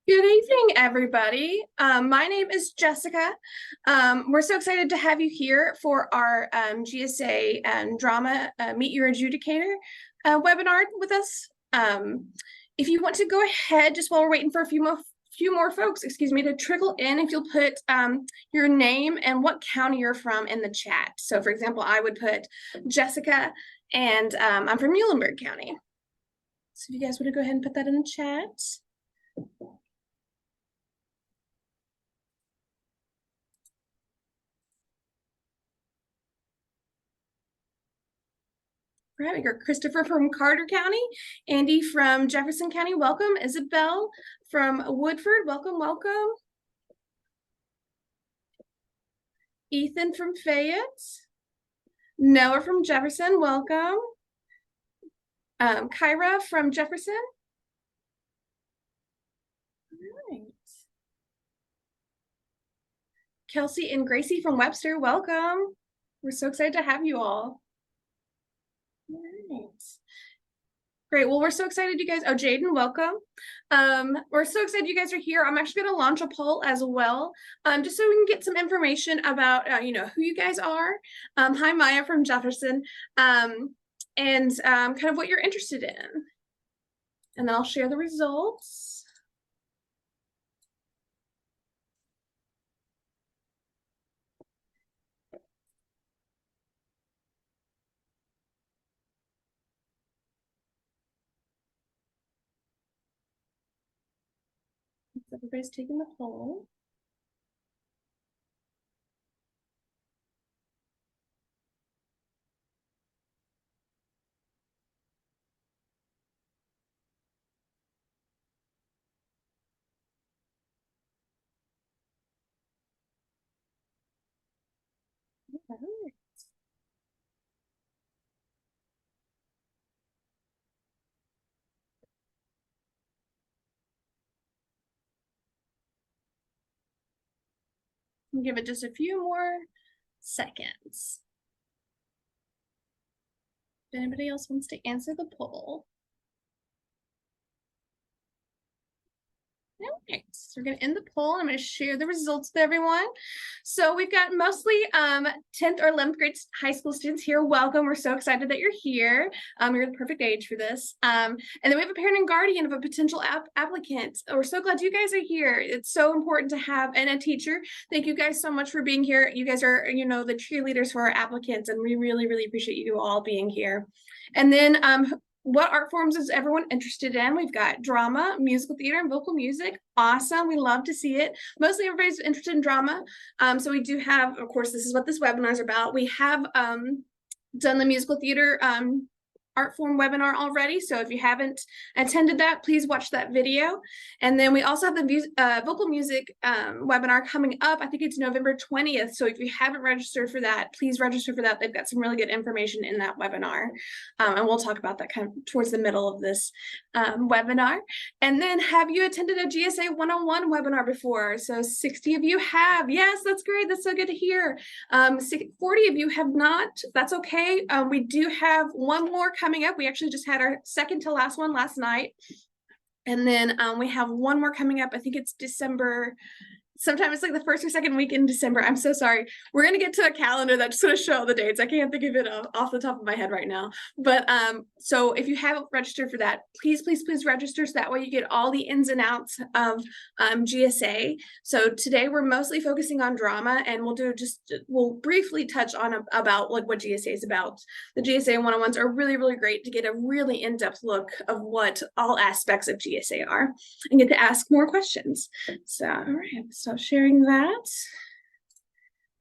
Good evening, everybody. My name is Jessica. We're so excited to have you here for our GSA Drama Meet Your Adjudicator webinar with us. If you want to go ahead, just while we're waiting for a few more folks, excuse me, to trickle in, if you'll put your name and what county you're from in the chat. So, for example, I would put Jessica, and I'm from Muhlenberg County. So if you guys want to go ahead and put that in the chat. Right, we got Christopher from Carter County, Andy from Jefferson County, welcome. Isabel from Woodford, welcome, welcome. Ethan from Fayette. Noah from Jefferson, welcome. Kyra from Jefferson. All right. Kelsey and Gracie from Webster, welcome. We're so excited to have you all. All right. Great. Well, we're so excited you guys. Oh, Jaden, welcome. We're so excited you guys are here. I'm actually going to launch a poll as well, just so we can get some information about, who you guys are. Hi, Maya from Jefferson, and kind of what you're interested in. And then I'll share the results. Everybody's taking the poll. All right. Give it just a few more seconds. If anybody else wants to answer the poll. All right, so we're going to end the poll. I'm going to share the results with everyone. So we've got mostly 10th or 11th grade high school students here. Welcome. We're so excited that you're here. You're the perfect age for this. And then we have a parent and guardian of a potential applicant. We're so glad you guys are here. It's so important to have, and a teacher. Thank you guys so much for being here. You guys are, the cheerleaders for our applicants, and we really, really appreciate you all being here. And then what art forms is everyone interested in? We've got drama, musical theater, and vocal music. Awesome. We love to see it. Mostly everybody's interested in drama. So we do have, of course, this is what this webinar is about. We have done the musical theater art form webinar already. So if you haven't attended that, please watch that video. And then we also have the vocal music webinar coming up. I think it's November 20th. So if you haven't registered for that, please register for that. They've got some really good information in that webinar. And we'll talk about that kind of towards the middle of this webinar. And then, have you attended a GSA 101 webinar before? So 60 of you have. Yes, that's great. That's so good to hear. 40 of you have not. That's okay. We do have one more coming up. We actually just had our second to last one last night. And then we have one more coming up. I think it's December. Sometimes it's like the first or second week in December. I'm so sorry. We're going to get to a calendar that's going to show the dates. I can't think of it off the top of my head right now. But so if you haven't registered for that, please, please, please register. So that way you get all the ins and outs of GSA. So today we're mostly focusing on drama, and we'll briefly touch on about like what GSA is about. The GSA 101s are really, really great to get a really in-depth look of what all aspects of GSA are and get to ask more questions. So, all right. So sharing that.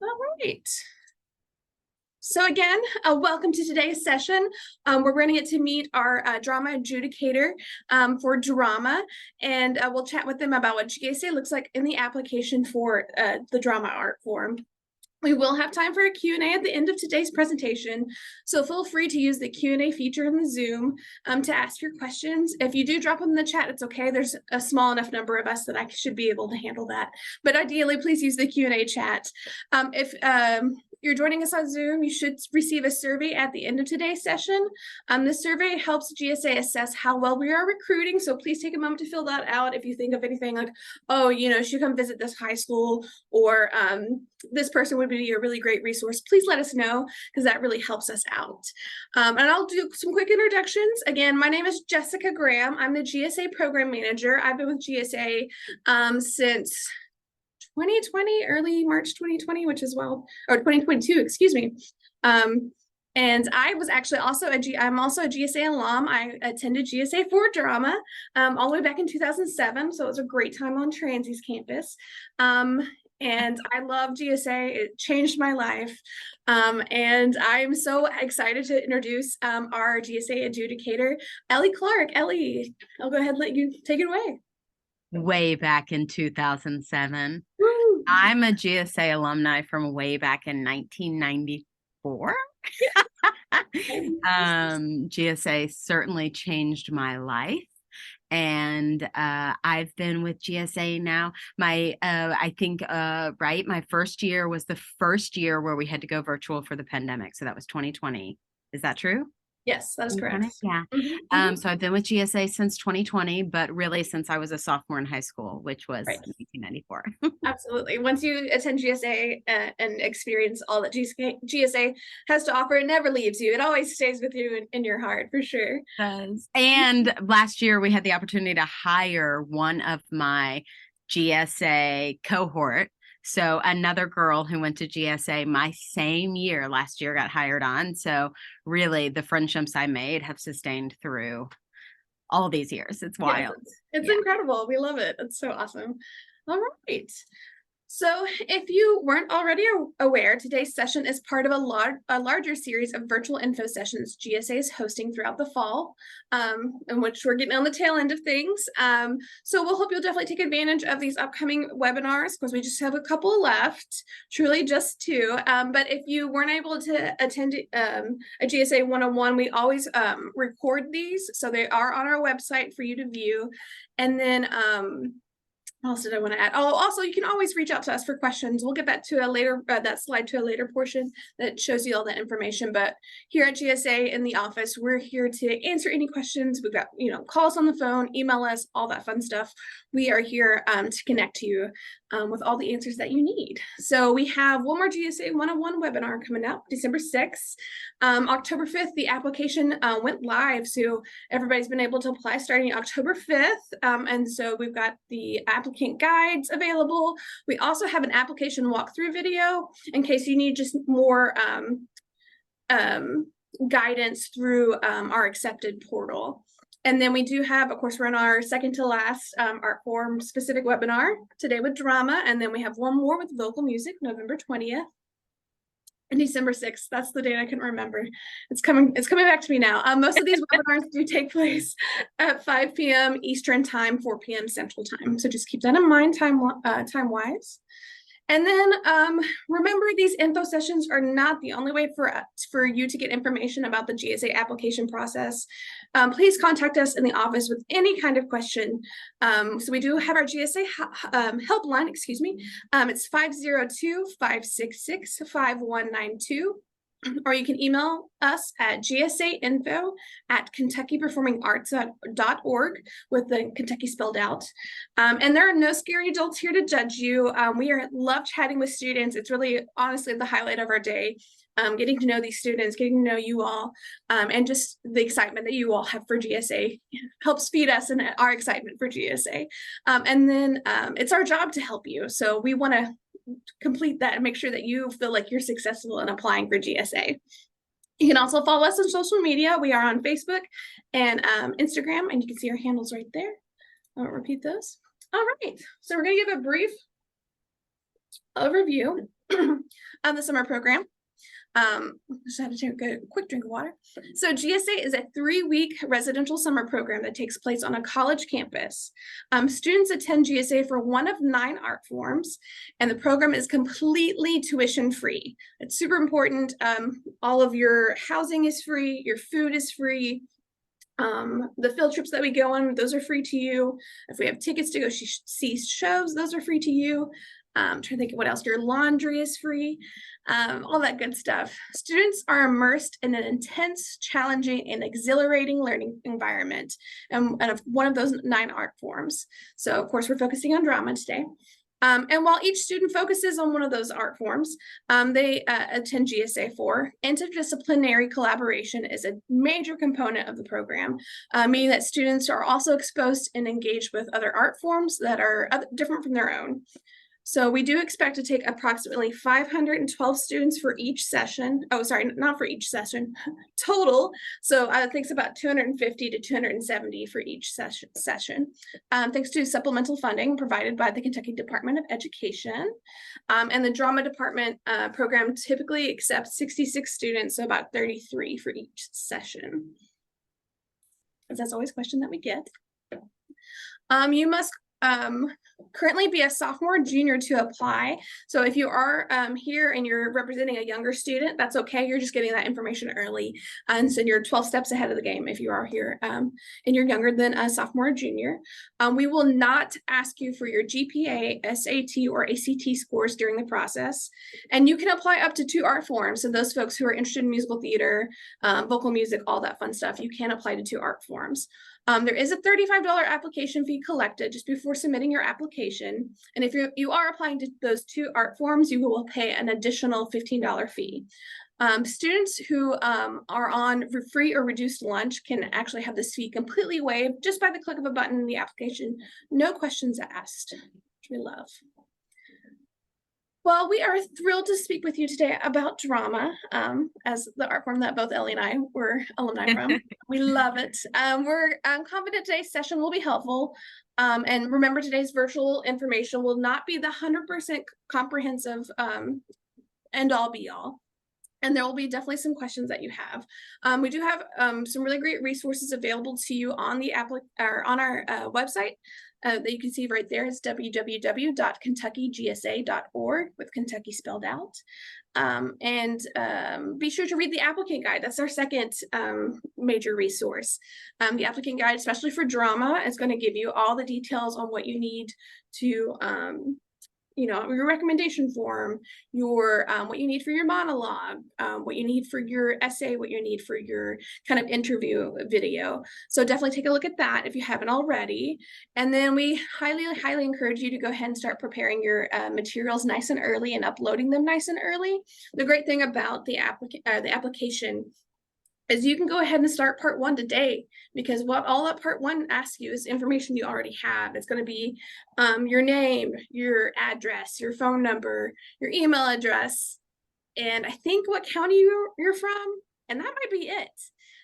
All right. So again, welcome to today's session. We're going to get to meet our drama adjudicator for drama, and we'll chat with them about what GSA looks like in the application for the drama art form. We will have time for a Q&A at the end of today's presentation, so feel free to use the Q&A feature in the Zoom to ask your questions. If you do drop them in the chat, it's okay. There's a small enough number of us that I should be able to handle that. But ideally, please use the Q&A chat. If you're joining us on Zoom, you should receive a survey at the end of today's session. This survey helps GSA assess how well we are recruiting, so please take a moment to fill that out if you think of anything like, oh, should come visit this high school, or this person would be a really great resource. Please let us know, because that really helps us out. And I'll do some quick introductions. Again, my name is Jessica Graham. I'm the GSA program manager. I've been with GSA since 2020, early March 2020, which is or 2022, excuse me. And I was actually also I'm also a GSA alum. I attended GSA for drama all the way back in 2007. So it was a great time on Transie's campus. And I love GSA. It changed my life. And I'm so excited to introduce our GSA adjudicator, Ellie Clark. Ellie, I'll go ahead and let you take it away. Way back in 2007. Woo! I'm a GSA alumni from way back in 1994. GSA certainly changed my life. And I've been with GSA now. I think my first year was the first year where we had to go virtual for the pandemic. So that was 2020. Is that true? Yes, that is correct. Yeah. So I've been with GSA since 2020, but really since I was a sophomore in high school, which was 1994. Absolutely. Once you attend GSA and experience all that GSA has to offer, it never leaves you. It always stays with you in your heart, for sure. It does. And last year we had the opportunity to hire one of my GSA cohort. So another girl who went to GSA my same year last year got hired on. So really the friendships I made have sustained through all these years. It's wild. Yes, it's incredible. We love it. It's so awesome. All right. So if you weren't already aware, today's session is part of a larger series of virtual info sessions GSA is hosting throughout the fall, in which we're getting on the tail end of things. So we'll hope you'll definitely take advantage of these upcoming webinars, because we just have a couple left, truly just two. But if you weren't able to attend a GSA 101, we always record these, so they are on our website for you to view. And then what else did I want to add? Oh, also, you can always reach out to us for questions. We'll get back to a later, that slide to a later portion that shows you all that information. But here at GSA in the office, we're here to answer any questions. We've got, call us on the phone, email us, all that fun stuff. We are here to connect you with all the answers that you need. So we have one more GSA 101 webinar coming up, December 6th. October 5th, the application went live. So everybody's been able to apply starting October 5th. And so we've got the applicant guides available. We also have an application walkthrough video in case you need just more guidance through our accepted portal. And then we do have, of course, we're in our second to last art form specific webinar today with drama. And then we have one more with vocal music, November 20th. And December 6th, that's the date I can remember. It's coming back to me now. Most of these webinars do take place at 5 p.m. Eastern time, 4 p.m. Central time. So just keep that in mind time-wise. And then remember, these info sessions are not the only way for you to get information about the GSA application process. Please contact us in the office with any kind of question. So we do have our GSA helpline, excuse me. It's 502-566-5192. Or you can email us at gsainfo@kentuckyperformingarts.org with the Kentucky spelled out. And there are no scary adults here to judge you. We love chatting with students. It's really, honestly, the highlight of our day. Getting to know these students, getting to know you all, and just the excitement that you all have for GSA helps feed us and our excitement for GSA. And then it's our job to help you. So we want to complete that and make sure that you feel like you're successful in applying for GSA. You can also follow us on social media. We are on Facebook and Instagram, and you can see our handles right there. I won't repeat those. All right, so we're going to give a brief overview of the summer program. Just had to take a quick drink of water. So GSA is a 3-week residential summer program that takes place on a college campus. Students attend GSA for one of 9 art forms, and the program is completely tuition free. It's super important. All of your housing is free, your food is free. The field trips that we go on, those are free to you. If we have tickets to go see shows, those are free to you. Trying to think of what else. Your laundry is free, all that good stuff. Students are immersed in an intense, challenging, and exhilarating learning environment, and one of those 9 art forms. So, of course, we're focusing on drama today. And while each student focuses on one of those art forms, they attend GSA 4. Interdisciplinary collaboration is a major component of the program, meaning that students are also exposed and engaged with other art forms that are different from their own. So we do expect to take approximately 512 students for each session. Oh, sorry, not for each session, total. So I think it's about 250 to 270 for each session. Thanks to supplemental funding provided by the Kentucky Department of Education. And the drama department program typically accepts 66 students, so about 33 for each session. That's always a question that we get. You must currently be a sophomore or junior to apply. So if you are here and you're representing a younger student, that's okay. You're just getting that information early. And so you're 12 steps ahead of the game if you are here and you're younger than a sophomore or junior. We will not ask you for your GPA, SAT, or ACT scores during the process. And you can apply up to 2 art forms. So those folks who are interested in musical theater, vocal music, all that fun stuff, you can apply to 2 art forms. There is a $35 application fee collected just before submitting your application. And if you are applying to those 2 art forms, you will pay an additional $15 fee. Students who are on free or reduced lunch can actually have this fee completely waived just by the click of a button in the application. No questions asked, which we love. Well, we are thrilled to speak with you today about drama, as the art form that both Ellie and I were alumni from. We love it. We're confident today's session will be helpful. And remember, today's virtual information will not be the 100% comprehensive end all be all. And there will be definitely some questions that you have. We do have some really great resources available to you on the on our website. That you can see right there. It's www.kentuckygsa.org with Kentucky spelled out. Be sure to read the applicant guide. That's our second major resource. The applicant guide, especially for drama, is going to give you all the details on what you need to your recommendation form, your what you need for your monologue, what you need for your essay, what you need for your kind of interview video. So definitely take a look at that if you haven't already. And then we highly encourage you to go ahead and start preparing your materials nice and early and uploading them nice and early. The great thing about the application is you can go ahead and start part 1 today, because what all that part 1 asks you is information you already have. It's going to be your name, your address, your phone number, your email address, and I think what county you're from, and that might be it.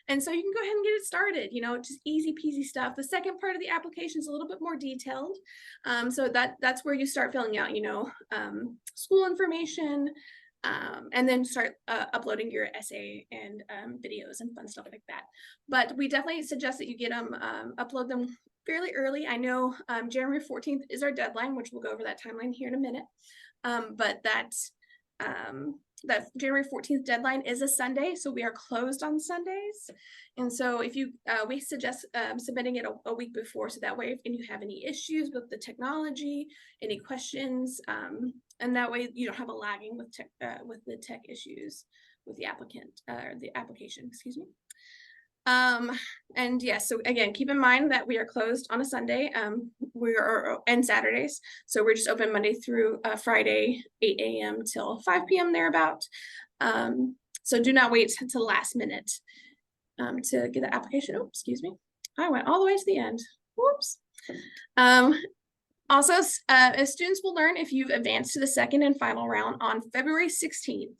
And so you can go ahead and get it started, just easy peasy stuff. The second part of the application is a little bit more detailed. So that's where you start filling out, school information, and then start uploading your essay and videos and fun stuff like that. But we definitely suggest that you get them, upload them fairly early. I know January 14th is our deadline, which we'll go over that timeline here in a minute. But that January 14th deadline is a Sunday, so we are closed on Sundays. And so if you, we suggest submitting it a week before, so that way if you have any issues with the technology, any questions, and that way you don't have a lagging with the tech issues with the applicant, or the application, excuse me. And yes, so again, keep in mind that we are closed on a Sunday, and Saturdays. So we're just open Monday through Friday, 8 a.m. till 5 p.m. thereabout. So do not wait until last minute to get the application. Oh, excuse me. I went all the way to the end. Whoops. Also, students will learn if you've advanced to the second and final round on February 16th,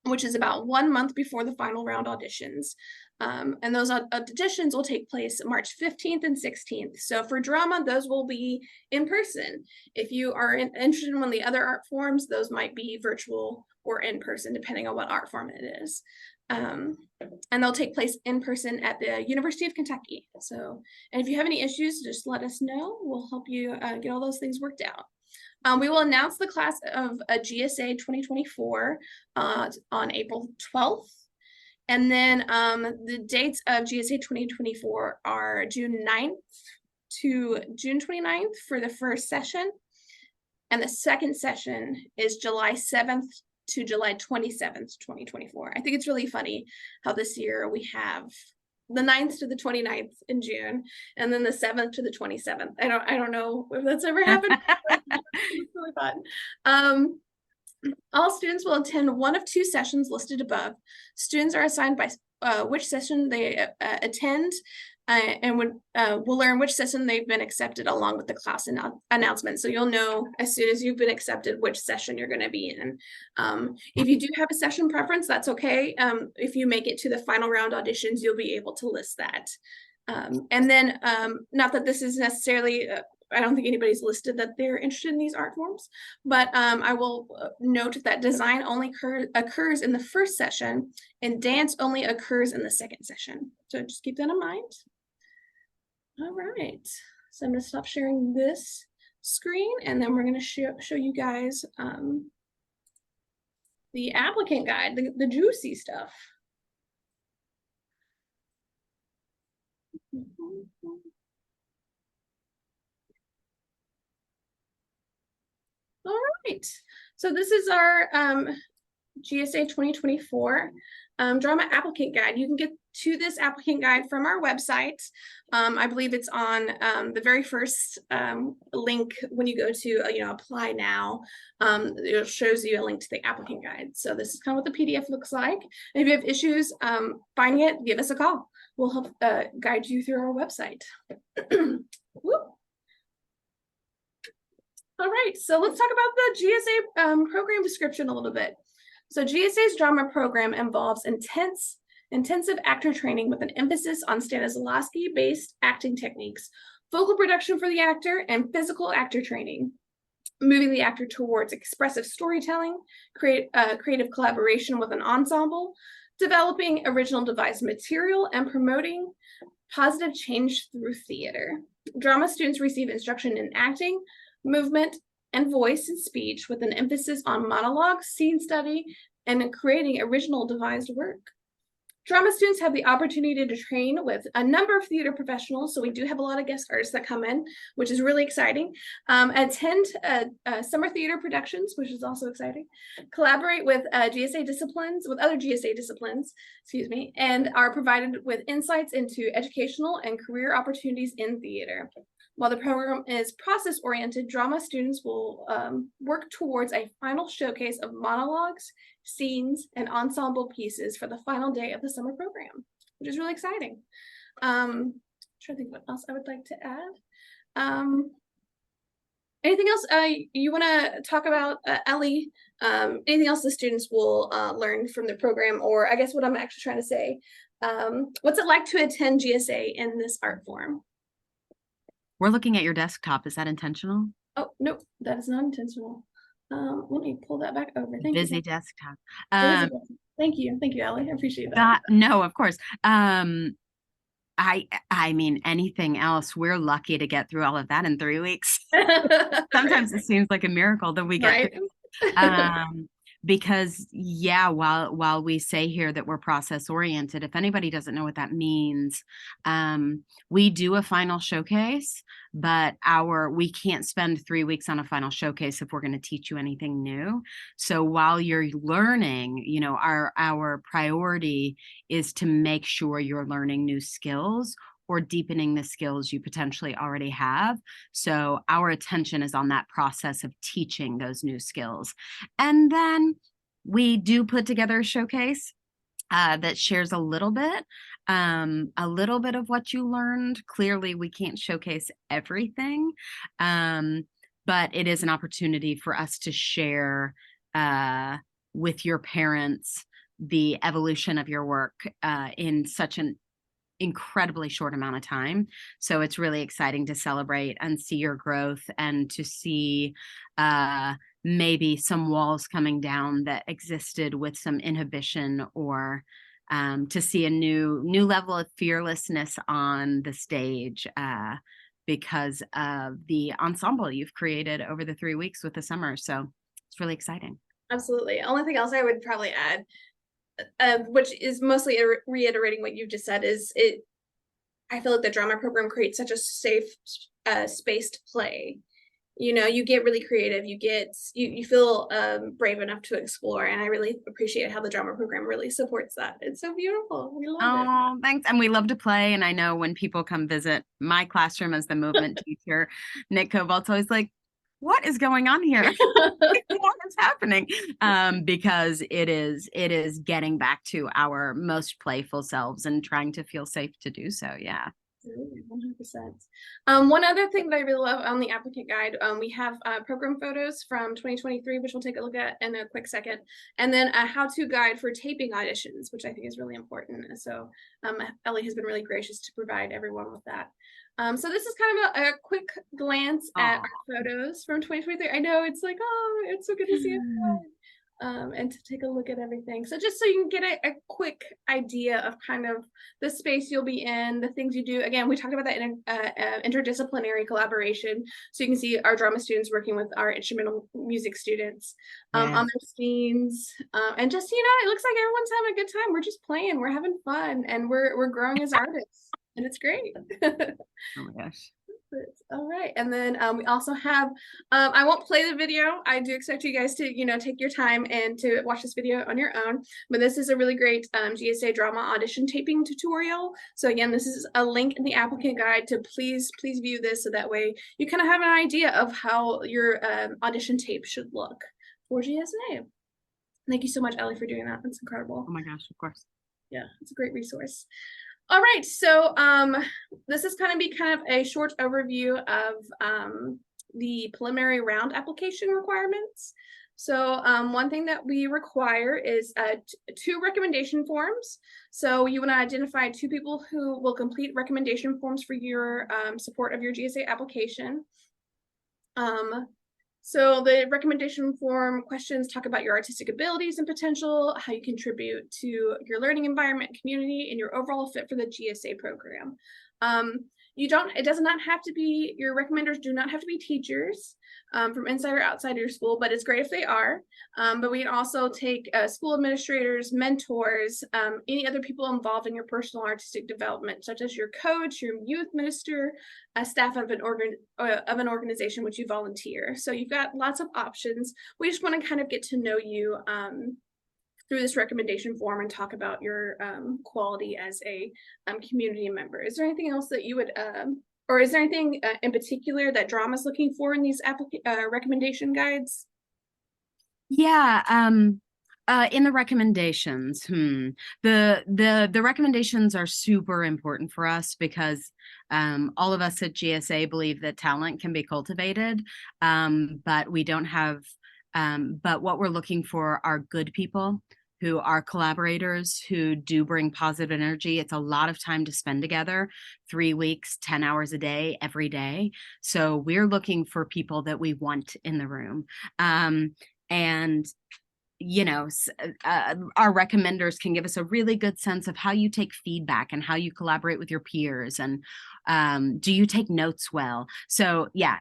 which is about 1 month before the final round auditions. And those auditions will take place March 15th and 16th. So for drama, those will be in person. If you are interested in one of the other art forms, those might be virtual or in person, depending on what art form it is. And they'll take place in person at the University of Kentucky. So, and if you have any issues, just let us know. We'll help you get all those things worked out. We will announce the class of GSA 2024 on April 12th. And then the dates of GSA 2024 are June 9th to June 29th for the first session. And the second session is July 7th to July 27th, 2024. I think it's really funny how this year we have the 9th to the 29th in June, and then the 7th to the 27th. I don't know if that's ever happened. It's really fun. All students will attend one of 2 sessions listed above. Students are assigned by which session they attend, and will learn which session they've been accepted along with the class announcement. So you'll know as soon as you've been accepted which session you're going to be in. If you do have a session preference, that's okay. If you make it to the final round auditions, you'll be able to list that. And then, not that this is necessarily, I don't think anybody's listed that they're interested in these art forms, but I will note that design only occurs in the first session and dance only occurs in the second session. So just keep that in mind. All right, so I'm going to stop sharing this screen, and then we're going to show you guys the applicant guide, the juicy stuff. All right, so this is our GSA 2024 drama applicant guide. You can get to this applicant guide from our website. I believe it's on the very first link when you go to apply now. It shows you a link to the applicant guide. So this is kind of what the PDF looks like. And if you have issues finding it, give us a call. We'll help guide you through our website. All right, so let's talk about the GSA program description a little bit. So GSA's drama program involves intensive actor training with an emphasis on Stanislavski-based acting techniques, vocal production for the actor, and physical actor training, moving the actor towards expressive storytelling, creative collaboration with an ensemble, developing original devised material, and promoting positive change through theater. Drama students receive instruction in acting, movement, and voice and speech with an emphasis on monologue, scene study, and in creating original devised work. Drama students have the opportunity to train with a number of theater professionals, so we do have a lot of guest artists that come in, which is really exciting. Attend summer theater productions, which is also exciting. Collaborate with other GSA disciplines, excuse me, and are provided with insights into educational and career opportunities in theater. While the program is process-oriented, drama students will work towards a final showcase of monologues, scenes, and ensemble pieces for the final day of the summer program, which is really exciting. I'm trying to think what else I would like to add. Anything else you want to talk about, Ellie? Anything else the students will learn from the program, or I guess what I'm actually trying to say, what's it like to attend GSA in this art form? We're looking at your desktop. Is that intentional? Oh, no, that is not intentional. Let me pull that back over. Thank Busy you. desktop. Thank you, Ellie. I appreciate that. No, of course. I mean, anything else, we're lucky to get through all of that in 3 weeks. Sometimes It seems like a miracle that we get through. Because while we say here that we're process oriented, if anybody doesn't know what that means, we do a final showcase, but we can't spend 3 weeks on a final showcase if we're going to teach you anything new. So while you're learning, our priority is to make sure you're learning new skills or deepening the skills you potentially already have. So our attention is on that process of teaching those new skills. And then we do put together a showcase that shares a little bit of what you learned. Clearly, we can't showcase everything, but it is an opportunity for us to share with your parents the evolution of your work in such an incredibly short amount of time. So it's really exciting to celebrate and see your growth, and to see maybe some walls coming down that existed with some inhibition, or to see a new level of fearlessness on the stage because of the ensemble you've created over the 3 weeks with the summer. So it's really exciting. Absolutely. Only thing else I would probably add, which is mostly reiterating what you just said, is I feel like the drama program creates such a safe space to play. you get really creative, you feel brave enough to explore. And I really appreciate how the drama program really supports that. It's so beautiful. We love it. Oh, thanks. And we love to play. And I know when people come visit my classroom as the movement teacher, Nick Cobalt's always like, what is going on here? What is happening? Because it is getting back to our most playful selves and trying to feel safe to do so. Yeah. Absolutely, 100%. One other thing that I really love on the applicant guide, we have program photos from 2023, which we'll take a look at in a quick second, and then a how-to guide for taping auditions, which I think is really important. So Ellie has been really gracious to provide everyone with that. So this is kind of a quick glance at our photos from 2023. I know it's like, oh, it's so good to see everyone. And to take a look at everything. So just so you can get a quick idea of kind of the space you'll be in, the things you do. Again, we talked about that in interdisciplinary collaboration. So you can see our drama students working with our instrumental music students on their scenes. And just, it looks like everyone's having a good time. We're just playing, we're having fun, and we're growing as artists. And it's great. Oh my gosh. All right. And then we also have, I won't play the video. I do expect you guys to, take your time and to watch this video on your own. But this is a really great GSA drama audition taping tutorial. So again, this is a link in the applicant guide to please view this so that way you kind of have an idea of how your audition tape should look for GSA. Thank you so much, Ellie, for doing that. That's incredible. Oh my gosh, of course. Yeah, it's a great resource. All right, so this is kind of a short overview of the preliminary round application requirements. So one thing that we require is 2 recommendation forms. So you want to identify 2 people who will complete recommendation forms for your support of your GSA application. So the recommendation form questions talk about your artistic abilities and potential, how you contribute to your learning environment, community, and your overall fit for the GSA program. It does not have to be, your recommenders do not have to be teachers from inside or outside of your school, but it's great if they are. But we can also take school administrators, mentors, any other people involved in your personal artistic development, such as your coach, your youth minister, a staff of an organization which you volunteer. So you've got lots of options. We just want to kind of get to know you through this recommendation form and talk about your quality as a community member. Is there anything else that you would, or is there anything in particular that drama is looking for in these recommendation guides? Yeah, in the recommendations, the recommendations are super important for us because all of us at GSA believe that talent can be cultivated, but we don't have, but what we're looking for are good people who are collaborators, who do bring positive energy. It's a lot of time to spend together, 3 weeks, 10 hours a day, every day. So we're looking for people that we want in the room. And our recommenders can give us a really good sense of how you take feedback and how you collaborate with your peers, and do you take notes well? So yeah,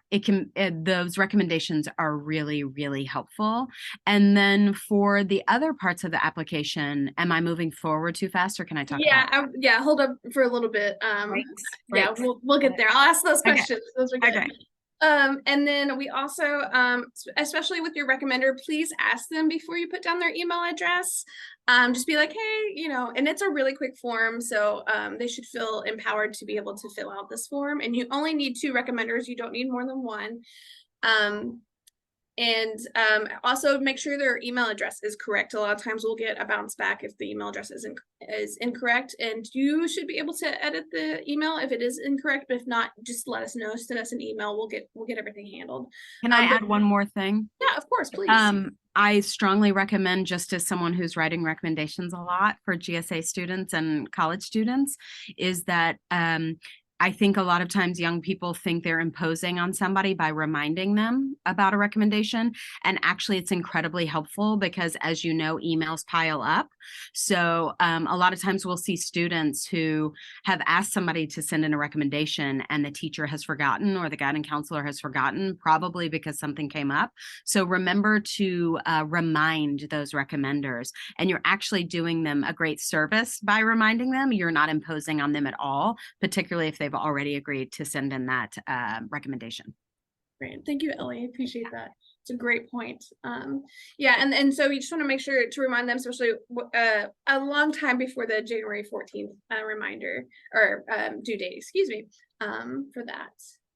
those recommendations are really, really helpful. And then for the other parts of the application, am I moving forward too fast, or can I talk about it? Yeah, hold up for a little bit. Yeah, we'll get there. I'll ask those questions. Those are good. Okay. And then we also, especially with your recommender, please ask them before you put down their email address. Just be like, hey, and it's a really quick form. So they should feel empowered to be able to fill out this form. And you only need 2 recommenders. You don't need more than 1. And also make sure their email address is correct. A lot of times we'll get a bounce back if the email address is incorrect, and you should be able to edit the email if it is incorrect. But if not, just let us know. Send us an email. We'll get everything handled. Can I add one more thing? Yeah, of course, please. I strongly recommend, just as someone who's writing recommendations a lot for GSA students and college students, is that I think a lot of times young people think they're imposing on somebody by reminding them about a recommendation. And actually, it's incredibly helpful because, as you know, emails pile up. So a lot of times we'll see students who have asked somebody to send in a recommendation and the teacher has forgotten, or the guidance counselor has forgotten, probably because something came up. So remember to remind those recommenders, and you're actually doing them a great service by reminding them. You're not imposing on them at all, particularly if they've already agreed to send in that recommendation. Great. Thank you, Ellie. I appreciate that. It's a great point. Yeah, and so you just want to make sure to remind them, especially a long time before the January 14th reminder or due date, excuse me, for that.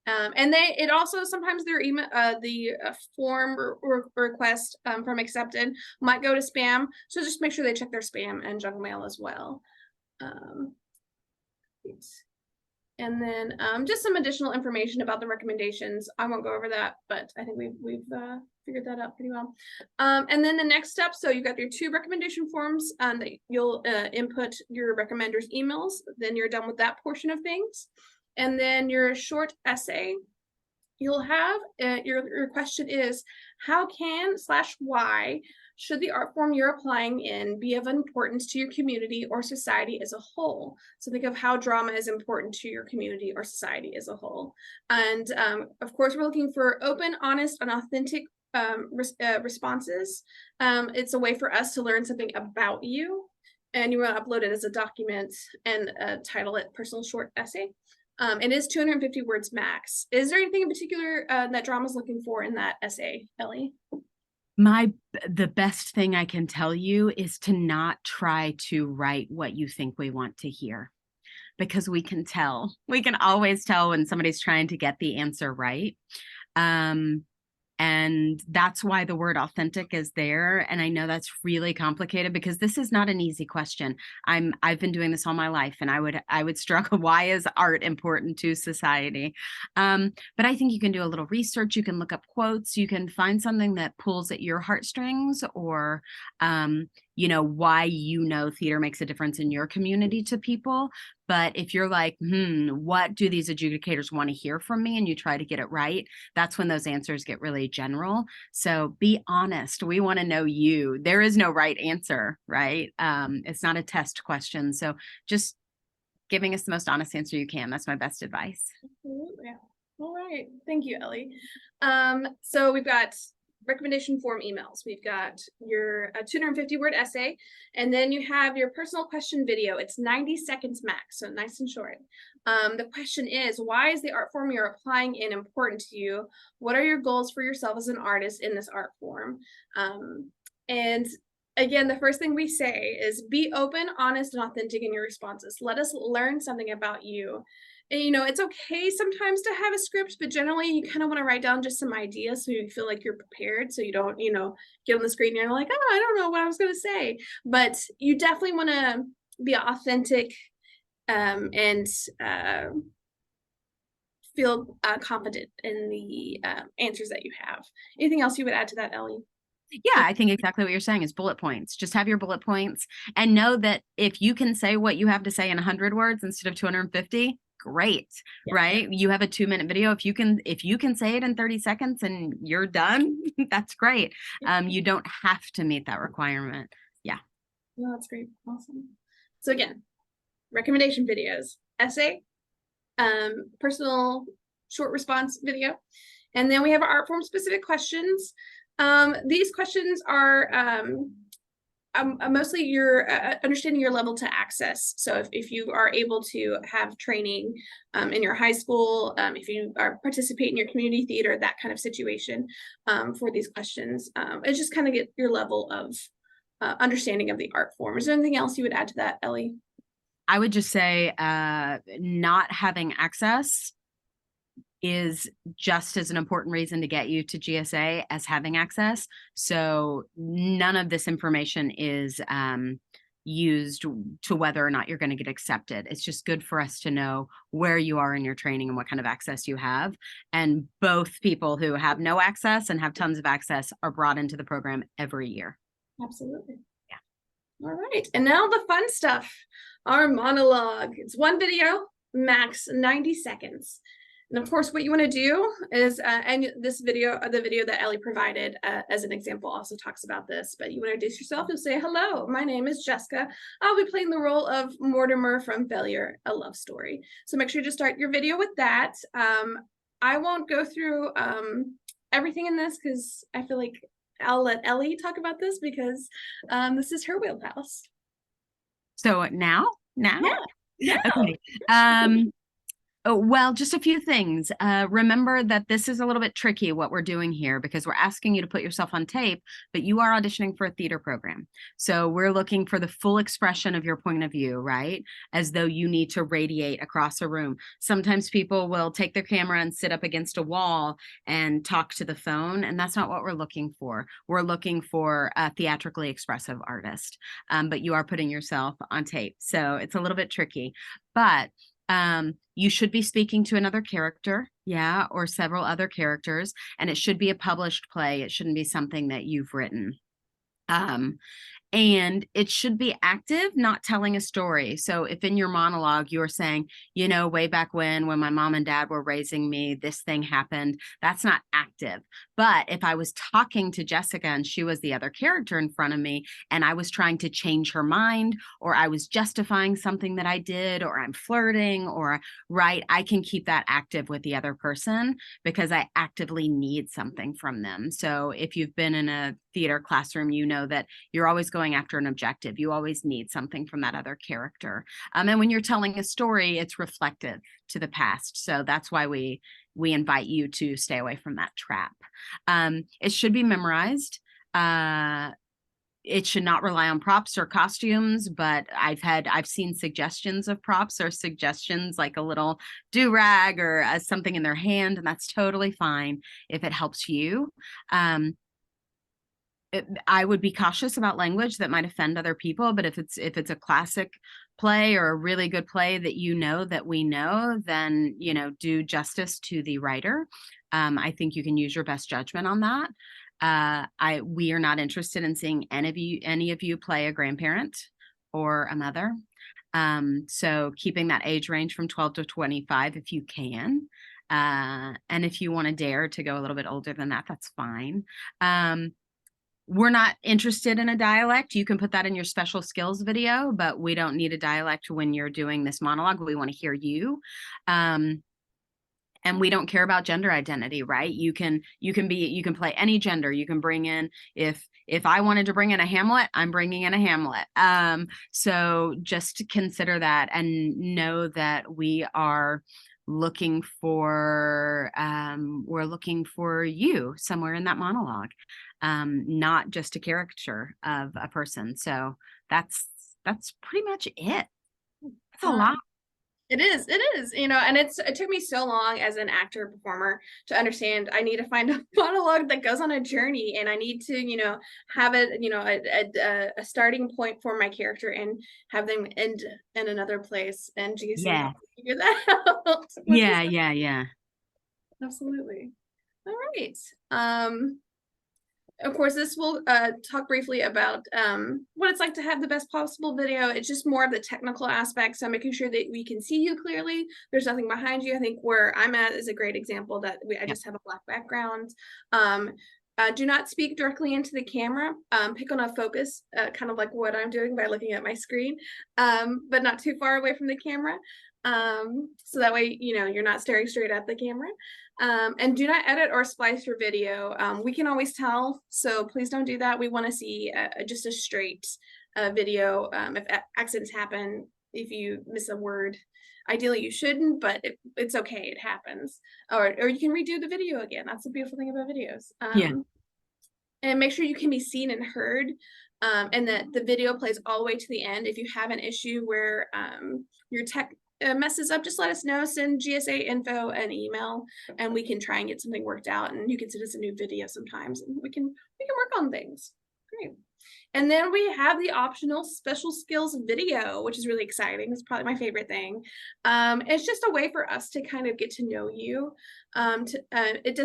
And it also sometimes their email, the form or request from accepted might go to spam. So just make sure they check their spam and junk mail as well. And then just some additional information about the recommendations. I won't go over that, but I think we've figured that out pretty well. And then the next step, so you've got your 2 recommendation forms that you'll input your recommenders' emails. Then you're done with that portion of things. And then your short essay, you'll have, your question is, how can/why should the art form you're applying in be of importance to your community or society as a whole? So think of how drama is important to your community or society as a whole. And of course, we're looking for open, honest, and authentic responses. It's a way for us to learn something about you. And you want to upload it as a document and title it personal short essay. It is 250 words max. Is there anything in particular that drama's looking for in that essay, Ellie? The best thing I can tell you is to not try to write what you think we want to hear, because we can always tell when somebody's trying to get the answer right. And that's why the word authentic is there. And I know that's really complicated because this is not an easy question. I've been doing this all my life, and I would struggle. Why is art important to society? But I think you can do a little research. You can look up quotes. You can find something that pulls at your heartstrings, or why theater makes a difference in your community to people. But if you're like, what do these adjudicators want to hear from me? And you try to get it right, that's when those answers get really general. So be honest. We want to know you. There is no right answer, right? It's not a test question. So just giving us the most honest answer you can. That's my best advice. Absolutely. All right. Thank you, Ellie. So we've got recommendation form emails. We've got your 250 word essay, and then you have your personal question video. It's 90 seconds max, so nice and short. The question is, why is the art form you're applying in important to you? What are your goals for yourself as an artist in this art form? And again, the first thing we say is be open, honest, and authentic in your responses. Let us learn something about you. And, it's okay sometimes to have a script, but generally you kind of want to write down just some ideas so you feel like you're prepared, so you don't, get on the screen and you're like, oh, I don't know what I was going to say. But you definitely want to be authentic and feel confident in the answers that you have. Anything else you would add to that, Ellie? Yeah, I think exactly what you're saying is bullet points. Just have your bullet points and know that if you can say what you have to say in 100 words instead of 250, great, right? You have a 2-minute video. If you can say it in 30 seconds and you're done, that's great. You don't have to meet that requirement. Yeah. No, that's great. Awesome. So again, recommendation videos, essay, personal short response video, and then we have our art form specific questions. These questions are mostly your understanding your level to access. So if you are able to have training in your high school, if you are participate in your community theater, that kind of situation for these questions, it's just kind of get your level of understanding of the art form. Is there anything else you would add to that, Ellie? I would just say not having access is just as an important reason to get you to GSA as having access. So none of this information is used to whether or not you're going to get accepted. It's just good for us to know where you are in your training and what kind of access you have. And both people who have no access and have tons of access are brought into the program every year. Absolutely. Yeah. All right. And now the fun stuff, our monologue. It's one video, max 90 seconds. And of course, what you want to do is, and this video, the video that Ellie provided as an example also talks about this, but you want to introduce yourself. You'll say, hello, my name is Jessica. I'll be playing the role of Mortimer from Failure, a Love Story. So make sure to start your video with that. I won't go through everything in this because I feel like I'll let Ellie talk about this because this is her wheelhouse. So now? Yeah. Okay. Oh, well, just a few things. Remember that this is a little bit tricky what we're doing here because we're asking you to put yourself on tape, but you are auditioning for a theater program. So we're looking for the full expression of your point of view, right? As though you need to radiate across a room. Sometimes people will take their camera and sit up against a wall and talk to the phone, and that's not what we're looking for. We're looking for a theatrically expressive artist, but you are putting yourself on tape. So it's a little bit tricky, but you should be speaking to another character, yeah, or several other characters, and it should be a published play. It shouldn't be something that you've written. Um, and it should be active, not telling a story. So if in your monologue you're saying, you know, way back when my mom and dad were raising me, this thing happened, that's not active. But if I was talking to Jessica and she was the other character in front of me and I was trying to change her mind, or I was justifying something that I did, or I'm flirting, or right, I can keep that active with the other person because I actively need something from them. So if you've been in a theater classroom, you know that you're always going after an objective. You always need something from that other character. And when you're telling a story, it's reflective to the past. So that's why we invite you to stay away from that trap. It should be memorized. It should not rely on props or costumes, but I've seen suggestions of props or suggestions like a little do-rag or something in their hand, and that's totally fine if it helps you. I would be cautious about language that might offend other people, but if it's a classic play or a really good play that you know that we know, then do justice to the writer. I think you can use your best judgment on that. We are not interested in seeing any of you play a grandparent or a mother. So keeping that age range from 12 to 25 if you can. And if you want to dare to go a little bit older than that, that's fine. We're not interested in a dialect. You can put that in your special skills video, but we don't need a dialect when you're doing this monologue. We want to hear you. And we don't care about gender identity, right? You can play any gender. You can bring in, if I wanted to bring in a Hamlet, I'm bringing in a Hamlet. So just to consider that and know that we are looking for we're looking for you somewhere in that monologue, not just a caricature of a person. So that's pretty much it. That's a lot. It is, and it took me so long as an actor performer to understand I need to find a monologue that goes on a journey, and I need to, have it, a starting point for my character and have them end in another place. And GSA helped figure that out. Yeah. Absolutely. All right. Of course, this will talk briefly about what it's like to have the best possible video. It's just more of the technical aspects, so making sure that we can see you clearly. There's nothing behind you. I think where I'm at is a great example that I just have a black background. Do not speak directly into the camera. Pick on a focus, kind of like what I'm doing by looking at my screen, but not too far away from the camera. So that way, you're not staring straight at the camera. And do not edit or splice your video. We can always tell, so please don't do that. We want to see just a straight video. If accidents happen, if you miss a word, ideally you shouldn't, but it's okay, it happens. Or you can redo the video again. That's the beautiful thing about videos. And make sure you can be seen and heard, and that the video plays all the way to the end. If you have an issue where your tech messes up, just let us know. Send GSA info an email, and we can try and get something worked out. And you can send us a new video sometimes, and we can work on things. Great. And then we have the optional special skills video, which is really exciting. It's probably my favorite thing. It's just a way for us to kind of get to know you. It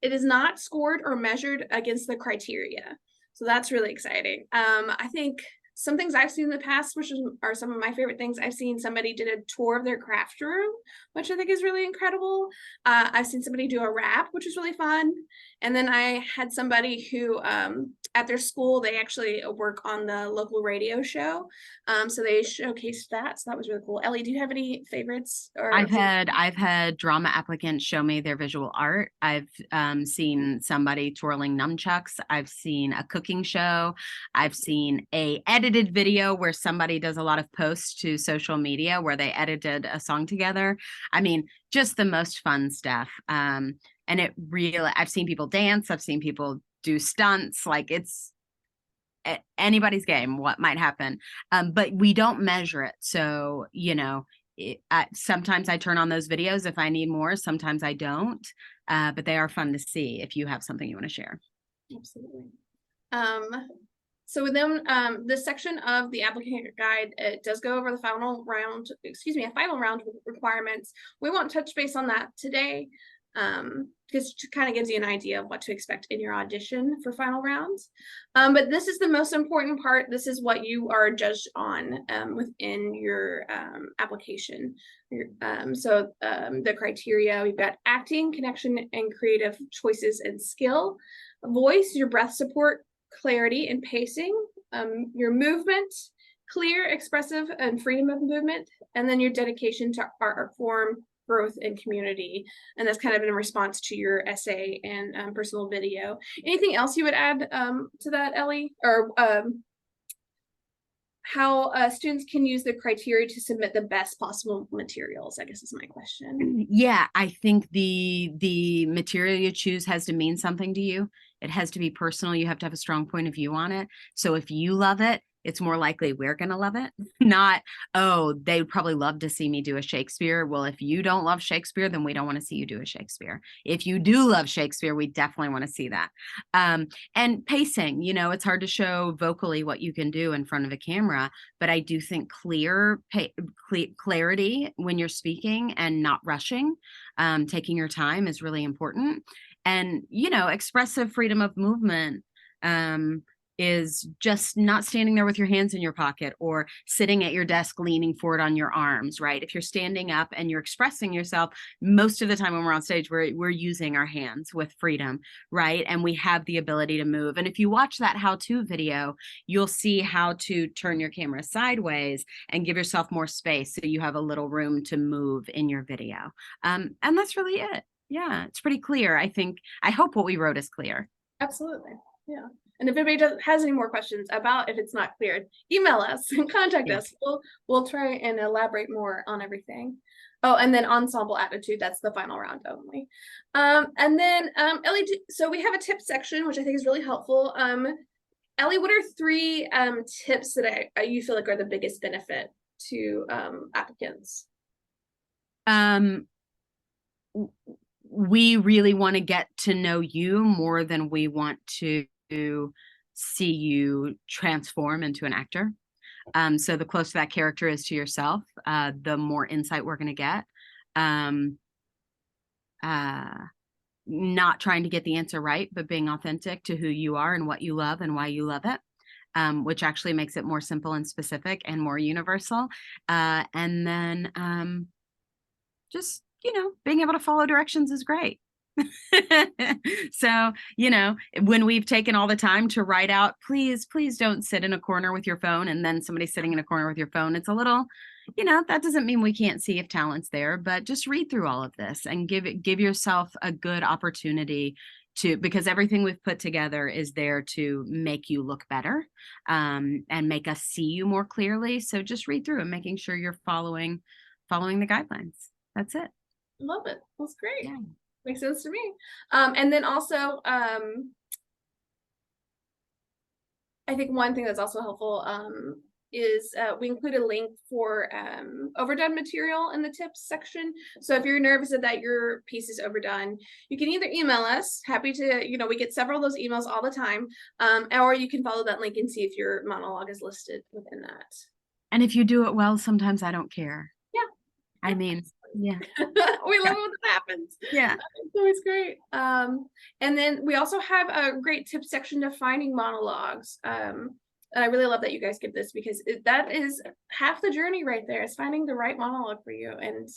is not scored or measured against the criteria, so that's really exciting. I think some things I've seen in the past, which are some of my favorite things, I've seen somebody did a tour of their craft room, which I think is really incredible. I've seen somebody do a rap, which is really fun. And then I had somebody who, at their school, they actually work on the local radio show. So they showcased that. So that was really cool. Ellie, do you have any favorites? I've had drama applicants show me their visual art. I've seen somebody twirling nunchucks. I've seen a cooking show. I've seen a ed edited video where somebody does a lot of posts to social media where they edited a song together. I mean, just the most fun stuff. And it really, I've seen people dance, I've seen people do stunts, like it's anybody's game what might happen. But we don't measure it. So, sometimes I turn on those videos if I need more, sometimes I don't. But they are fun to see if you have something you want to share. Absolutely. So within this section of the applicant guide, it does go over the final round, a final round requirements. We won't touch base on that today, because it kind of gives you an idea of what to expect in your audition for final rounds. But this is the most important part. This is what you are judged on within your application. The criteria, we've got acting, connection, and creative choices and skill, voice, your breath support, clarity and pacing, your movement, clear, expressive, and freedom of movement, and then your dedication to art form, growth, and community. And that's kind of in response to your essay and personal video. Anything else you would add to that, Ellie? Or how students can use the criteria to submit the best possible materials, I guess is my question. Yeah, I think the material you choose has to mean something to you. It has to be personal. You have to have a strong point of view on it. So if you love it, it's more likely we're going to love it. Not, oh, they would probably love to see me do a Shakespeare. Well, if you don't love Shakespeare, then we don't want to see you do a Shakespeare. If you do love Shakespeare, we definitely want to see that. And pacing, it's hard to show vocally what you can do in front of a camera, but I do think clarity when you're speaking and not rushing, taking your time is really important. And, expressive freedom of movement is just not standing there with your hands in your pocket or sitting at your desk leaning forward on your arms, right? If you're standing up and you're expressing yourself, most of the time when we're on stage, we're using our hands with freedom, right? And we have the ability to move. And if you watch that how-to video, you'll see how to turn your camera sideways and give yourself more space so you have a little room to move in your video. And that's really it. Yeah, it's pretty clear. I hope what we wrote is clear. Absolutely. Yeah. And if anybody has any more questions about if it's not cleared, email us and contact us. We'll try and elaborate more on everything. Oh, and then ensemble attitude, that's the final round only. And then Ellie, so we have a tip section, which I think is really helpful. Ellie, what are 3 tips that you feel like are the biggest benefit to applicants? We really want to get to know you more than we want to see you transform into an actor. So the closer that character is to yourself, the more insight we're going to get. Not trying to get the answer right, but being authentic to who you are and what you love and why you love it. Which actually makes it more simple and specific and more universal. And then just, being able to follow directions is great. So, when we've taken all the time to write out, please don't sit in a corner with your phone and then somebody's sitting in a corner with your phone. It's a little, that doesn't mean we can't see if talent's there, but just read through all of this and give yourself a good opportunity because everything we've put together is there to make you look better, and make us see you more clearly. So just read through and making sure you're following the guidelines. That's it. Love it. That's great. Yeah. Makes sense to me. And then also, I think one thing that's also helpful is we include a link for overdone material in the tips section. So if you're nervous that your piece is overdone, you can either email us, happy to, we get several of those emails all the time, or you can follow that link and see if your monologue is listed within that. And if you do it well, sometimes I don't care. Yeah. I mean, yeah. We love it when that happens. Yeah. It's always great. And then we also have a great tip section to finding monologues. And I really love that you guys give this because that is half the journey right there, is finding the right monologue for you. And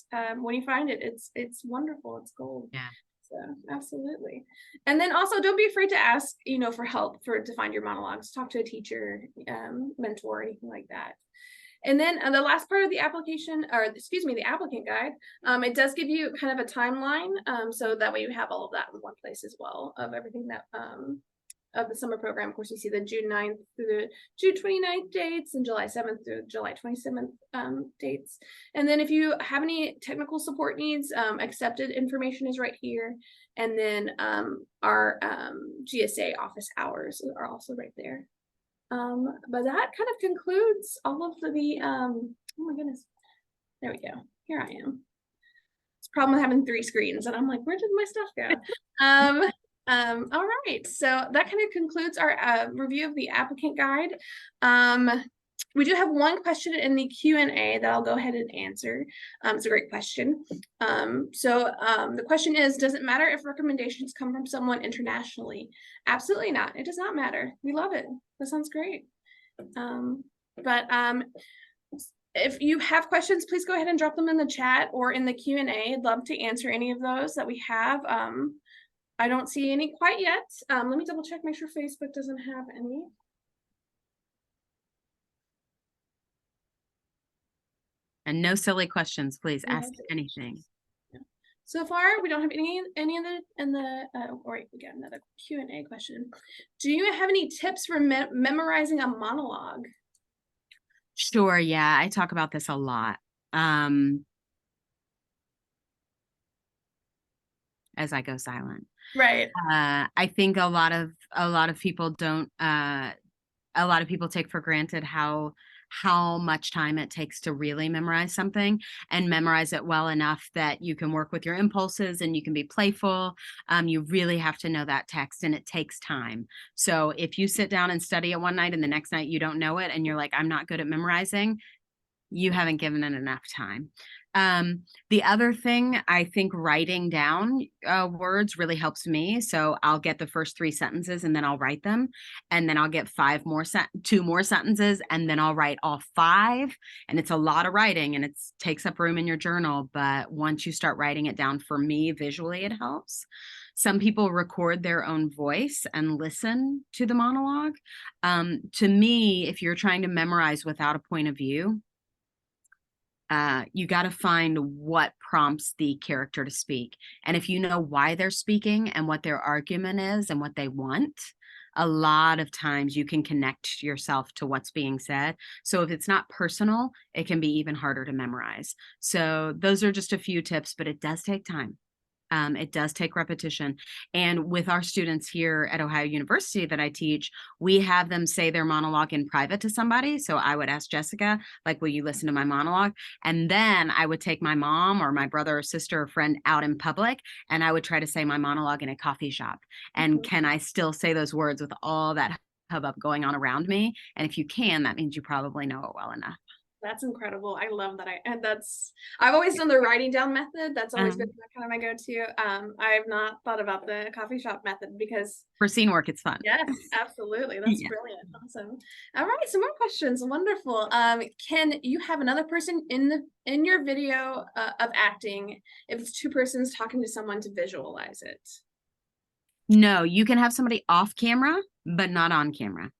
when you find it, it's wonderful. It's gold. Yeah. So absolutely. And then also don't be afraid to ask, for help to find your monologues. Talk to a teacher, mentor, anything like that. And then the last part of the application, the applicant guide, it does give you kind of a timeline. So that way you have all of that in one place as well of everything that of the summer program. Of course, you see the June 9th through the June 29th dates and July 7th through July 27th dates. And then if you have any technical support needs, accepted information is right here. And then our GSA office hours are also right there. But that kind of concludes all of the oh my goodness, there we go. Here I am. It's a problem with having 3 screens, and I'm like, where did my stuff go? All right, so that kind of concludes our review of the applicant guide. We do have one question in the Q&A that I'll go ahead and answer. It's a great question. The question is, does it matter if recommendations come from someone internationally? Absolutely not. It does not matter. We love it. That sounds great. If you have questions, please go ahead and drop them in the chat or in the Q&A. I'd love to answer any of those that we have. I don't see any quite yet. Let me double check, make sure Facebook doesn't have any. And no silly questions, please ask anything. So far, we don't have any in the wait, we got another Q&A question. Do you have any tips for memorizing a monologue? Sure, yeah, I talk about this a lot. As I go silent. Right. I think a lot of people don't a lot of people take for granted how much time it takes to really memorize something and memorize it well enough that you can work with your impulses and you can be playful. You really have to know that text, and it takes time. So if you sit down and study it one night and the next night you don't know it and you're like, I'm not good at memorizing, you haven't given it enough time. The other thing, I think writing down words really helps me. So I'll get the first 3 sentences and then I'll write them. And then I'll get 2 more sentences and then I'll write all 5. And it's a lot of writing and it takes up room in your journal. But once you start writing it down, for me, visually, it helps. Some people record their own voice and listen to the monologue. To me, if you're trying to memorize without a point of view, you got to find what prompts the character to speak. And if you know why they're speaking and what their argument is and what they want, a lot of times you can connect yourself to what's being said. So if it's not personal, it can be even harder to memorize. So those are just a few tips, but it does take time. It does take repetition. And with our students here at Ohio University that I teach, we have them say their monologue in private to somebody. So I would ask Jessica, like, will you listen to my monologue? And then I would take my mom or my brother or sister or friend out in public, and I would try to say my monologue in a coffee shop. And can I still say those words with all that hubbub going on around me? And if you can, that means you probably know it well enough. That's incredible. I love that. I've always done the writing down method. That's always been kind of my go-to. I've not thought about the coffee shop method because for scene work, it's fun. Yes, absolutely. That's brilliant. Awesome. All right, some more questions. Wonderful. Can you have another person in your video of acting if it's 2 persons talking to someone to visualize it? No, you can have somebody off camera, but not on camera.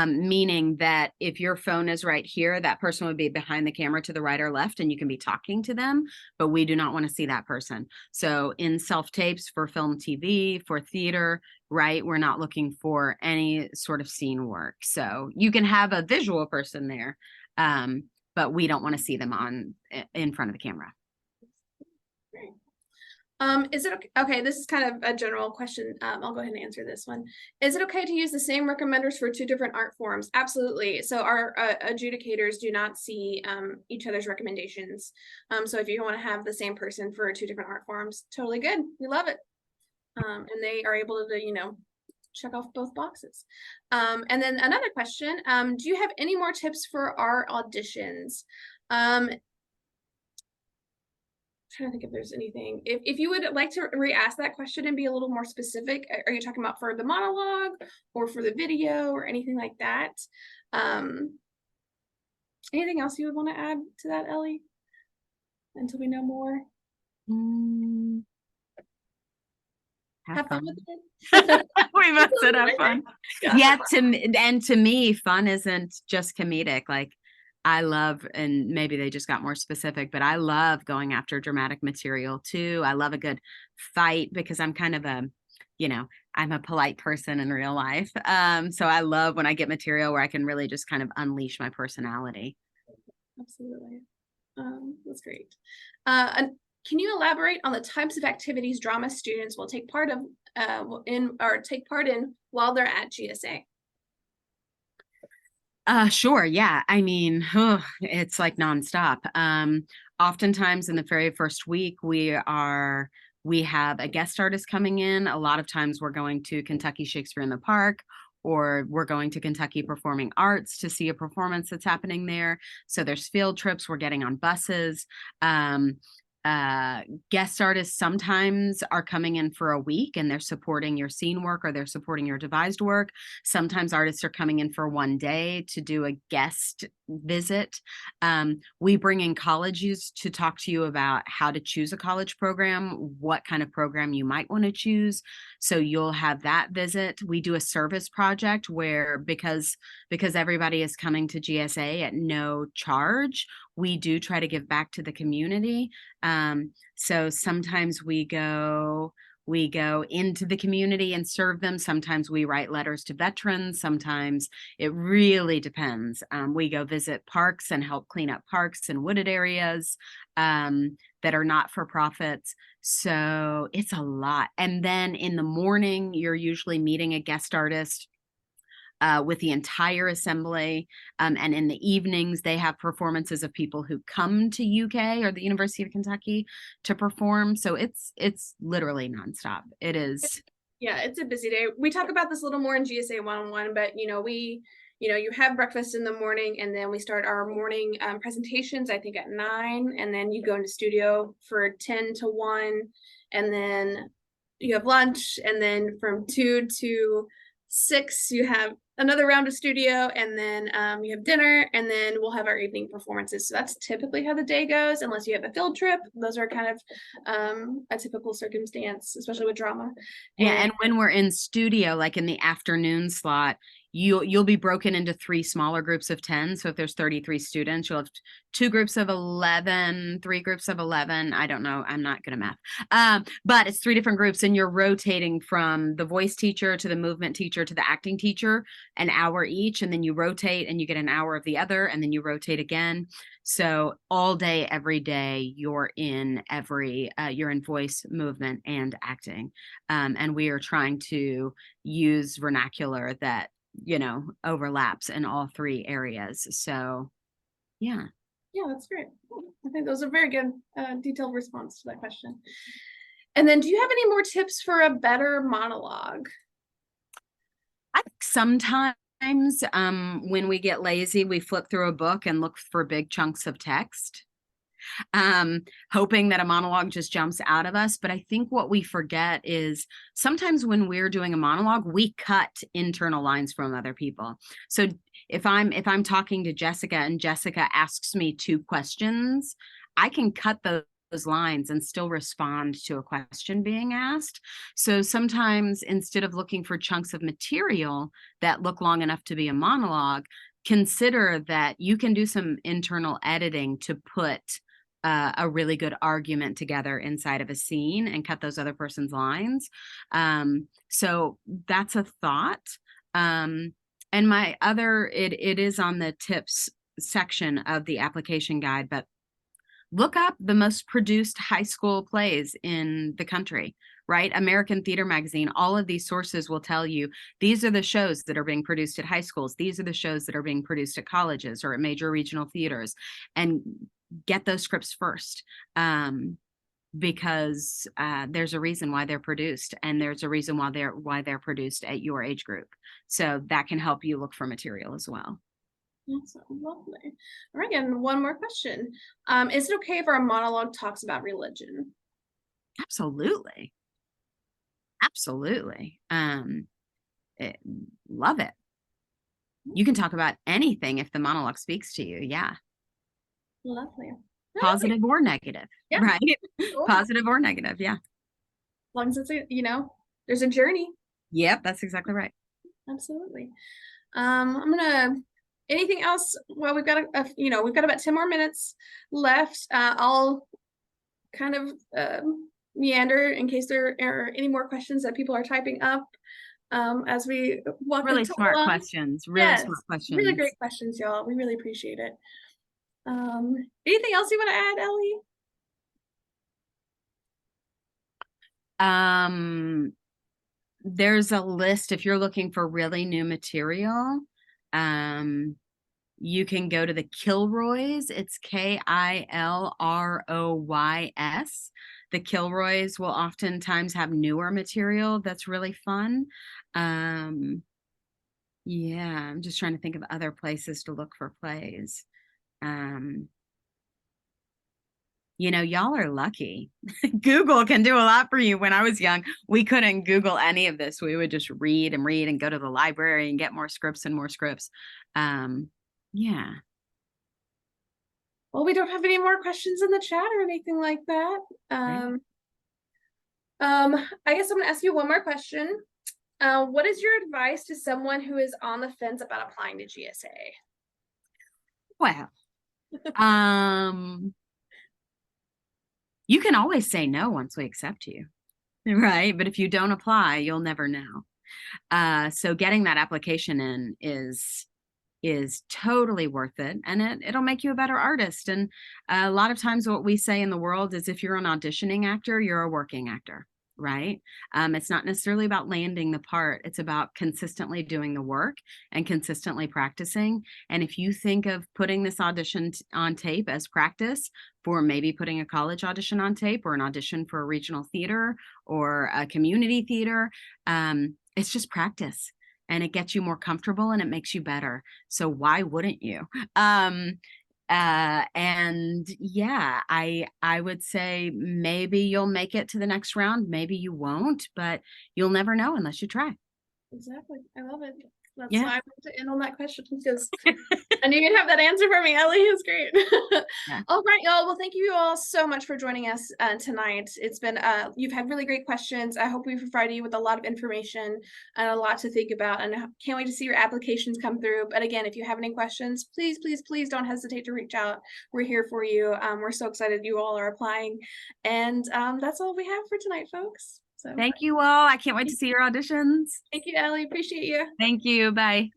Meaning that if your phone is right here, that person would be behind the camera to the right or left, and you can be talking to them, but we do not want to see that person. So in self-tapes for film, TV, for theater, right, we're not looking for any sort of scene work. So you can have a visual person there, but we don't want to see them in front of the camera. Is it okay? This is kind of a general question. I'll go ahead and answer this one. Is it okay to use the same recommenders for 2 different art forms? Absolutely. So our adjudicators do not see each other's recommendations. So if you want to have the same person for 2 different art forms, totally good. We love it. And they are able to, check off both boxes. And then another question, do you have any more tips for our auditions? Trying to think if there's anything. If you would like to re-ask that question and be a little more specific, are you talking about for the monologue or for the video or anything like that? Anything else you would want to add to that, Ellie? Until we know more. Have fun with it. We must have fun. Yeah, to me, fun isn't just comedic. Like, I love, and maybe they just got more specific, but I love going after dramatic material too. I love a good fight because I'm kind of you know, I'm a polite person in real life. So I love when I get material where I can really just kind of unleash my personality. Absolutely. That's great. And can you elaborate on the types of activities drama students will take part of take part in while they're at GSA? Sure. Yeah. I mean, it's like nonstop. Oftentimes in the very first week, we have a guest artist coming in. A lot of times we're going to Kentucky Shakespeare in the Park, or we're going to Kentucky Performing Arts to see a performance that's happening there. So there's field trips. We're getting on buses. Um, Guest artists sometimes are coming in for a week and they're supporting your scene work or they're supporting your devised work. Sometimes artists are coming in for one day to do a guest visit. We bring in colleges to talk to you about how to choose a college program, what kind of program you might want to choose. So you'll have that visit. We do a service project where because everybody is coming to GSA at no charge, we do try to give back to the community. So sometimes we go into the community and serve them. Sometimes we write letters to veterans. Sometimes it really depends. We go visit parks and help clean up parks and wooded areas that are not for profits. So it's a lot. And then in the morning, you're usually meeting a guest artist with the entire assembly. And in the evenings, they have performances of people who come to UK or the University of Kentucky to perform. So it's literally nonstop. It is. Yeah, it's a busy day. We talk about this a little more in GSA 101, but you have breakfast in the morning and then we start our morning presentations, I think at 9, and then you go into studio for 10 to 1, and then you have lunch, and then from 2 to 6 you have another round of studio, and then you have dinner, and then we'll have our evening performances. So that's typically how the day goes, unless you have a field trip. Those are kind of a typical circumstance, especially with drama. Yeah, and when we're in studio, like in the afternoon slot, you'll be broken into 3 smaller groups of 10. So if there's 33 students, you'll have 2 groups of 11, 3 groups of 11. I don't know. I'm not good at math. But it's 3 different groups, and you're rotating from the voice teacher to the movement teacher to the acting teacher, an hour each, and then you rotate and you get an hour of the other, and then you rotate again. So all day, every day, you're in voice, movement, and acting. And we are trying to use vernacular that, overlaps in all 3 areas. So, yeah. Yeah, that's great. I think those are very good, detailed response to that question. And then do you have any more tips for a better monologue? I think sometimes when we get lazy, we flip through a book and look for big chunks of text, hoping that a monologue just jumps out of us. But I think what we forget is sometimes when we're doing a monologue, we cut internal lines from other people. So if I'm talking to Jessica and Jessica asks me 2 questions, I can cut those lines and still respond to a question being asked. So sometimes instead of looking for chunks of material that look long enough to be a monologue, consider that you can do some internal editing to put a really good argument together inside of a scene and cut those other person's lines. So that's a thought. And my other, it is on the tips section of the application guide, but look up the most produced high school plays in the country, right? American Theater Magazine, all of these sources will tell you these are the shows that are being produced at high schools. These are the shows that are being produced at colleges or at major regional theaters, and get those scripts first. Because there's a reason why they're produced, and there's a reason why they're produced at your age group. So that can help you look for material as well. Awesome, lovely. All right, and one more question. Is it okay if our monologue talks about religion? Absolutely. Absolutely. Love it. You can talk about anything if the monologue speaks to you. Yeah. Lovely. Positive or negative, Yeah. right? Sure. Positive or negative, yeah. As long as it's there's a journey. Yep, that's exactly right. Absolutely. Anything else? Well, we've got we've got about 10 more minutes left. I'll kind of meander in case there are any more questions that people are typing up as we walk Really talk smart along. questions. Really smart Yes, really questions. great questions, y'all. We really appreciate it. Anything else you want to add, Ellie? There's a list if you're looking for really new material. You can go to the Kilroys. It's Kilroys. The Kilroys will oftentimes have newer material that's really fun. Yeah, I'm just trying to think of other places to look for plays. Y'all are lucky. Google can do a lot for you. When I was young, we couldn't Google any of this. We would just read and go to the library and get more scripts and more scripts. Yeah. Well, we don't have any more questions in the chat or anything like that. I guess I'm gonna ask you one more question. What is your advice to someone who is on the fence about applying to GSA? Well, you can always say no once we accept you, right? But if you don't apply, you'll never know. So getting that application in is totally worth it, and it'll make you a better artist. And a lot of times what we say in the world is if you're an auditioning actor, you're a working actor, right? It's not necessarily about landing the part. It's about consistently doing the work and consistently practicing. And if you think of putting this audition on tape as practice for maybe putting a college audition on tape or an audition for a regional theater or a community theater, it's just practice. And it gets you more comfortable and it makes you better. So why wouldn't you? And yeah, I would say maybe you'll make it to the next round, maybe you won't, but you'll never know unless you try. Exactly. I love it. That's Yeah. why I wanted to end on that question, because I knew you'd have that answer for me. Ellie is great. Yeah. All right, y'all. Well, thank you all so much for joining us tonight. It's been you've had really great questions. I hope we've provided you with a lot of information and a lot to think about, and I can't wait to see your applications come through. But again, if you have any questions, please, please, please don't hesitate to reach out. We're here for you. We're so excited you all are applying, and that's all we have for tonight, folks. So thank you all. I can't wait to see your auditions. thank you, Ellie. Appreciate you. Thank you. Bye.